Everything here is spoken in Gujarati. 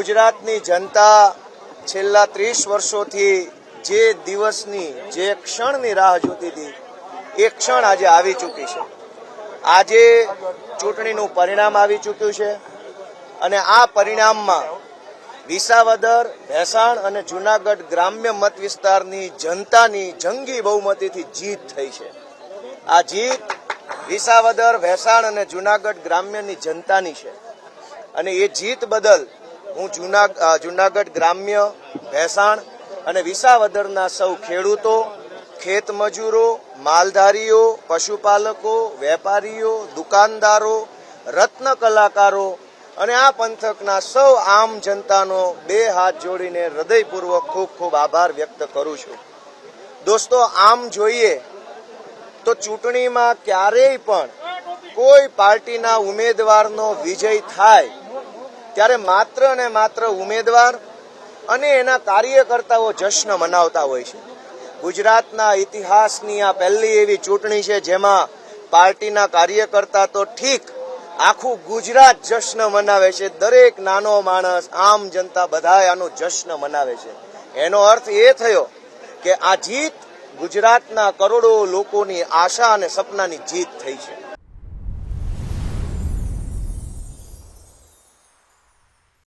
ગુજરાતની જનતા છેલ્લા 30 વર્ષોથી જે દિવસની જે ક્ષણની રાહ જોતી હતી એ ક્ષણ આજે આવી ચૂકી છે। આજે ચૂંટણીનું પરિણામ આવી ચૂક્યું છે અને આ પરિણામમાં વિસાવદર, ભેસાણ અને જૂનાગઢ ગ્રામ્ય મત વિસ્તારની જનતાની જંગી બહુમતીથી જીત થઈ છે। આ જીત વિસાવદર, ભેસાણ અને જૂનાગઢ ગ્રામ્યની જનતાની છે અને એ જીત બદલ હું જૂનાગઢ ગ્રામ્ય, ભેસાણ અને વિસાવદરના સૌ ખેડૂતો, ખેત મજૂરો, માલધારીઓ, પશુપાલકો, વેપારીઓ, દુકાનદારો, રત્ન કલાકારો અને આ પંથકના સૌ આમ જનતાનો 2 હાથ જોડીને હૃદયપૂર્વક ખૂબ ખૂબ આભાર વ્યક્ત કરું છું। દોસ્તો, આમ જોઈએ તો ચૂંટણીમાં ક્યારેય પણ કોઈ પાર્ટીના ઉમેદવારનો વિજય થાય ત્યારે માત્ર ને માત્ર ઉમેદવાર અને એના કાર્યકર્તાઓ જશ્ન મનાવતા હોય છે। ગુજરાતના ઇતિહાસની આ પહેલી એવી ચૂંટણી છે જેમાં પાર્ટીના કાર્યકર્તા તો ઠીક, આખું ગુજરાત જશ્ન મનાવે છે। દરેક નાનો માણસ, આમ જનતા બધા આનો જશ્ન મનાવે છે। એનો અર્થ એ થયો કે આ જીત ગુજરાતના કરોડો લોકોની આશા અને સપનાની જીત થઈ છે।